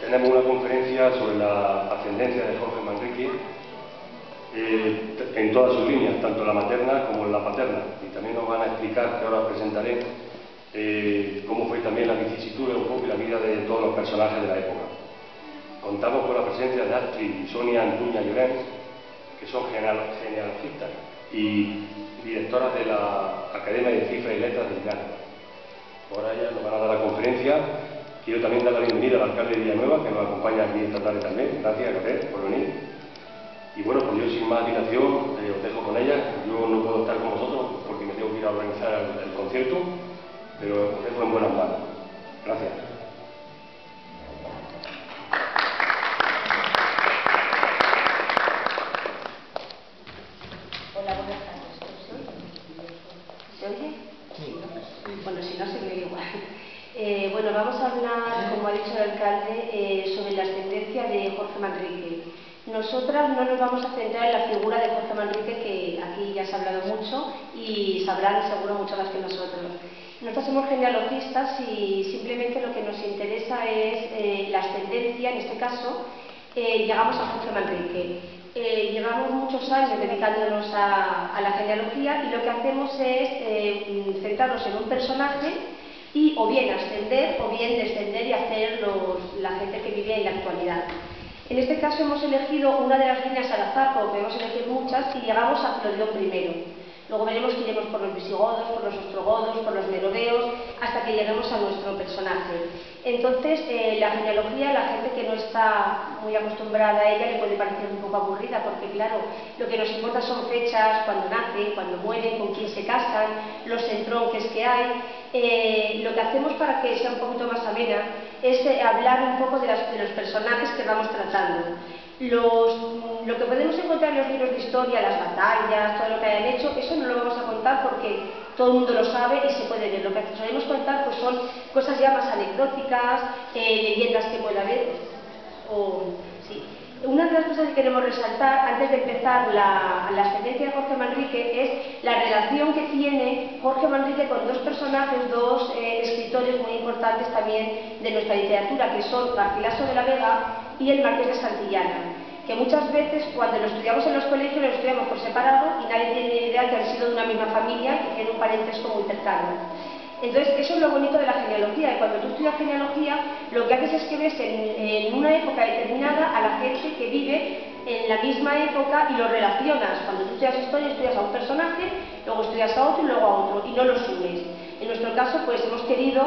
tenemos una conferencia sobre la ascendencia de Jorge Manrique en todas sus líneas, tanto la materna como la paterna. Y también nos van a explicar, que ahora presentaré, cómo fue también la vicisitud un poco y la vida de todos los personajes de la época. Contamos con la presencia de Astrid y Sonia Antuña Llorens, que son genealogistas y directoras de la Academia de Cifras y Letras del Llano. Ahora ellas nos van a dar la conferencia. Quiero también dar la bienvenida al alcalde de Villanueva, que nos acompaña aquí esta tarde también. Gracias, Gabriel, por venir. Y bueno, pues yo sin más dilación os dejo con ella. Yo no puedo estar con vosotros porque me tengo que ir a organizar el concierto, pero os dejo en buenas manos. Gracias. Hola, buenas tardes. ¿Se oye? Sí. Bueno, si no, se me oye igual. Bueno, vamos a hablar, como ha dicho el alcalde, sobre la ascendencia de Jorge Manrique. Nosotras no nos vamos a centrar en la figura de Jorge Manrique, que aquí ya se ha hablado mucho y sabrán seguro mucho más que nosotros. Nosotros somos genealogistas y simplemente lo que nos interesa es la ascendencia, en este caso, llegamos a Jorge Manrique. Llevamos muchos años dedicándonos a la genealogía y lo que hacemos es centrarnos en un personaje y o bien ascender o bien descender y hacer la gente que vive en la actualidad. En este caso hemos elegido una de las líneas al azar, como podemos elegir muchas, y llegamos a Clodión I. Luego veremos que iremos por los visigodos, por los ostrogodos, por los merodeos, hasta que lleguemos a nuestro personaje. Entonces, la genealogía, la gente que no está muy acostumbrada a ella le puede parecer un poco aburrida, porque claro, lo que nos importa son fechas, cuando nacen, cuando mueren, con quién se casan, los entronques que hay. Lo que hacemos para que sea un poquito más amena es hablar un poco de los personajes que vamos tratando. Lo que podemos encontrar en los libros de historia, las batallas, todo lo que hayan hecho, eso no lo vamos a contar porque todo el mundo lo sabe y se puede ver. Lo que solemos contar pues son cosas ya más anecdóticas, leyendas que puede haber. Sí. Una de las cosas que queremos resaltar antes de empezar la ascendencia de Jorge Manrique es la relación que tiene Jorge Manrique con dos personajes, dos escritores muy importantes también de nuestra literatura, que son Garcilaso de la Vega y el Marqués de Santillana, que muchas veces cuando lo estudiamos en los colegios lo estudiamos por separado y nadie tiene ni idea que han sido de una misma familia y que tienen un parentesco muy cercano. Entonces, eso es lo bonito de la genealogía, y cuando tú estudias genealogía, lo que haces es que ves en una época determinada a la gente que vive en la misma época y lo relacionas. Cuando tú estudias historia, estudias a un personaje, luego estudias a otro y luego a otro, y no los unes. En nuestro caso, pues hemos querido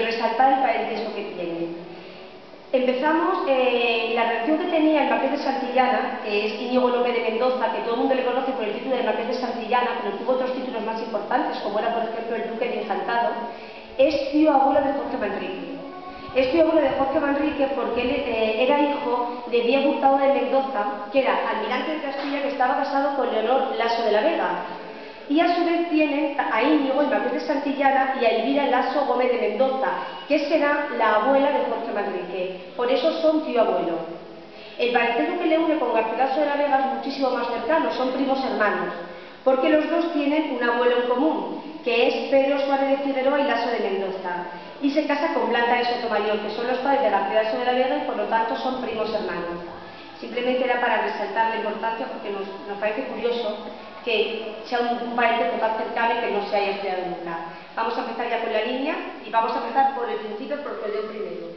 resaltar el parentesco que tienen. Empezamos, la relación que tenía el Marqués de Santillana, que es Íñigo López de Mendoza, que todo el mundo le conoce por el título de Marqués de Santillana, pero tuvo otros títulos más importantes, como era, por ejemplo, el Duque de Infantado, es tío abuelo de Jorge Manrique. Es tío abuelo de Jorge Manrique porque él era hijo de Diego Hurtado de Mendoza, que era almirante de Castilla, que estaba casado con Leonor Laso de la Vega. Y a su vez tienen a Íñigo, el Marqués de Santillana, y a Elvira Laso Gómez de Mendoza, que será la abuela de Jorge Manrique. Por eso son tío abuelo. El parentesco que le une con Garcilaso de la Vega es muchísimo más cercano, son primos hermanos, porque los dos tienen un abuelo en común, que es Pedro Suárez de Figueroa y Laso de Mendoza, y se casa con Blanca de Sotomayor, que son los padres de Garcilaso de la Vega y por lo tanto son primos hermanos. Simplemente era para resaltar la importancia porque nos parece curioso que sea un parentesco tan cercano y que no se haya estudiado nunca. Vamos a empezar ya con la línea y vamos a empezar por el principio, por Clodión I.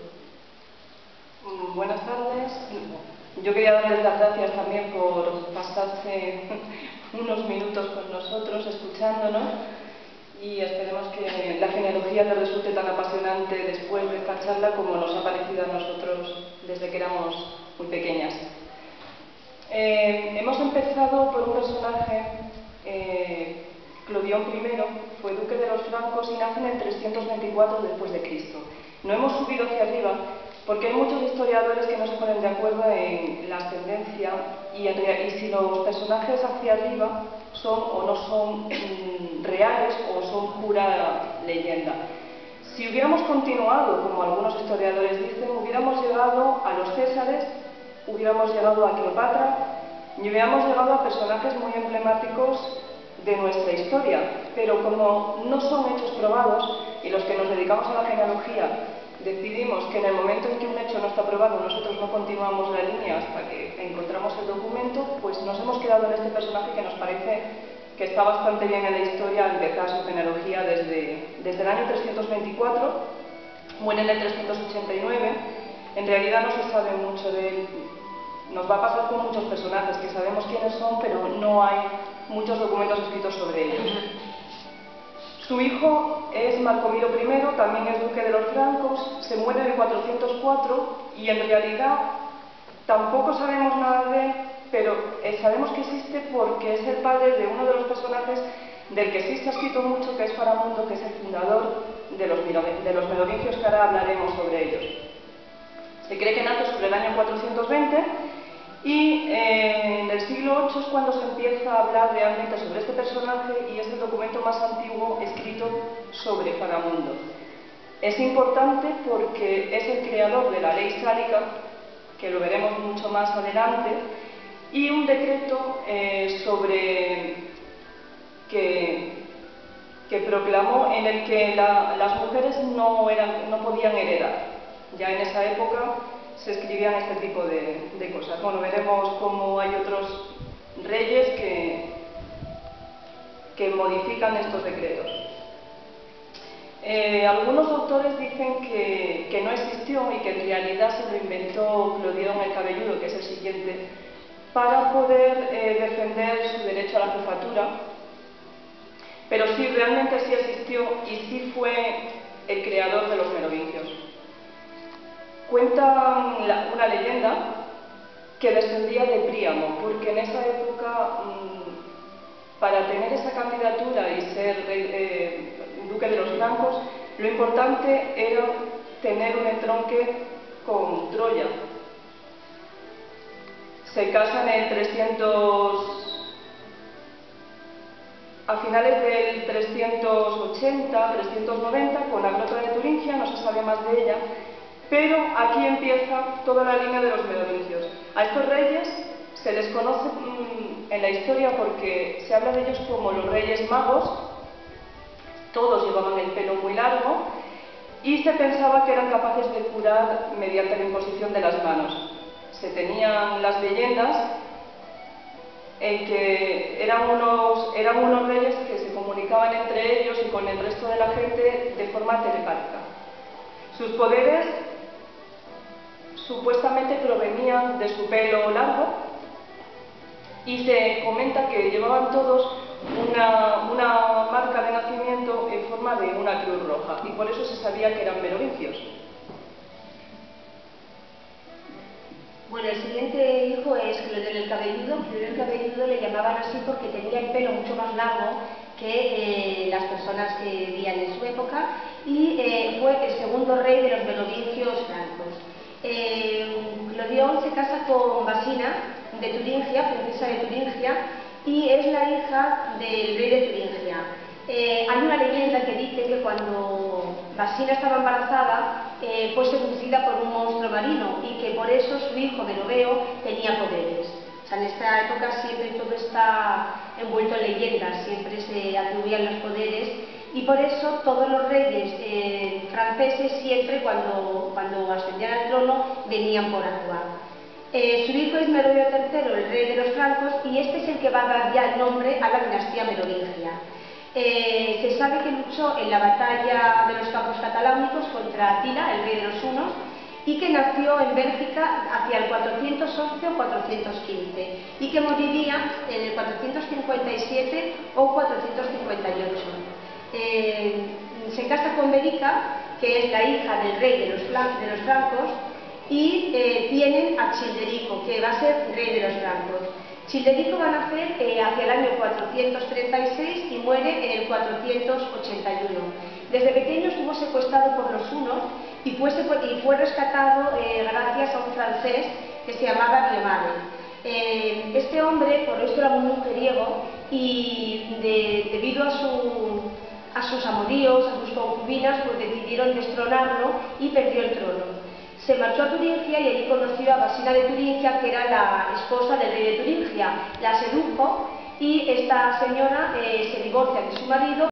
Buenas tardes. Yo quería darles las gracias también por pasarse unos minutos con nosotros, escuchándonos, y esperemos que la genealogía les resulte tan apasionante después de esta charla como nos ha parecido a nosotros desde que éramos muy pequeñas. Hemos empezado por un personaje, Clodión I, fue duque de los francos y nace en el 324 después de Cristo. No hemos subido hacia arriba porque hay muchos historiadores que no se ponen de acuerdo en la ascendencia y si los personajes hacia arriba son o no son reales o son pura leyenda. Si hubiéramos continuado, como algunos historiadores dicen, hubiéramos llegado a los Césares, hubiéramos llegado a Cleopatra y hubiéramos llegado a personajes muy emblemáticos de nuestra historia, pero como no son hechos probados y los que nos dedicamos a la genealogía decidimos que en el momento en que un hecho no está probado nosotros no continuamos la línea hasta que encontramos el documento, pues nos hemos quedado en este personaje que nos parece que está bastante bien en la historia al empezar su genealogía desde el año 324, muere en el 389. En realidad no se sabe mucho de él. Nos va a pasar con muchos personajes que sabemos quiénes son, pero no hay muchos documentos escritos sobre ellos. Su hijo es Marcomiro I, también es duque de los francos, se muere en el 404 y en realidad tampoco sabemos nada de él, pero sabemos que existe porque es el padre de uno de los personajes del que sí se ha escrito mucho, que es Faramundo, que es el fundador de los merovingios, que ahora hablaremos sobre ellos. Se cree que nace sobre el año 420 y en el siglo VIII es cuando se empieza a hablar realmente sobre este personaje y es el documento más antiguo escrito sobre Faramundo. Es importante porque es el creador de la ley sálica, que lo veremos mucho más adelante, y un decreto que proclamó en el que las mujeres no podían heredar. Ya en esa época se escribían este tipo de cosas. Bueno, veremos cómo hay otros reyes que modifican estos decretos. Algunos autores dicen que no existió y que en realidad se lo inventó Clodión el Cabelludo, que es el siguiente, para poder defender su derecho a la jefatura, pero sí, realmente sí existió y sí fue el creador de los merovingios. Cuenta una leyenda que descendía de Príamo, porque en esa época, para tener esa candidatura y ser duque de los francos, lo importante era tener un entronque con Troya. Se casan a finales del 380, 390, con Agrota de Turingia, no se sabe más de ella, pero aquí empieza toda la línea de los merovingios. A estos reyes se les conoce en la historia porque se habla de ellos como los reyes magos. Todos llevaban el pelo muy largo y se pensaba que eran capaces de curar mediante la imposición de las manos. Se tenían las leyendas en que eran unos reyes que se comunicaban entre ellos y con el resto de la gente de forma telepática. Sus poderes supuestamente provenían de su pelo largo y se comenta que llevaban todos una marca de nacimiento en forma de una cruz roja y por eso se sabía que eran merovingios. Bueno, el siguiente hijo es Clodión el Cabelludo. Clodión el Cabelludo le llamaban así porque tenía el pelo mucho más largo que las personas que vivían en su época y fue el segundo rey de los merovingios francos. Clodión se casa con Basina de Turingia, princesa de Turingia, y es la hija del rey de Turingia. Hay una leyenda que dice que cuando Basina estaba embarazada fue seducida por un monstruo marino y que por eso su hijo Menobeo tenía poderes. O sea, en esta época siempre todo está envuelto en leyendas, siempre se atribuían los poderes y por eso todos los reyes franceses siempre cuando ascendían al trono venían por actuar. Su hijo es Meroveo III, el rey de los francos, y este es el que va a dar ya el nombre a la dinastía merovingia. Se sabe que luchó en la batalla de los Campos Cataláunicos contra Atila, el rey de los hunos, y que nació en Bélgica hacia el 411 o 415 y que moriría en el 457 o 458. Se casa con Berica, que es la hija del rey de los francos, y tienen a Childerico, que va a ser rey de los francos. Childerico va a nacer hacia el año 436 y muere en el 481. Desde pequeño estuvo secuestrado por los hunos y fue rescatado gracias a un francés que se llamaba Guiomade. Este hombre, por esto, era muy mujeriego y debido a sus amoríos, a sus concubinas, pues decidieron destronarlo y perdió el trono. Se marchó a Turingia y allí conoció a Basina de Turingia, que era la esposa del rey de Turingia. La sedujo y esta señora se divorcia de su marido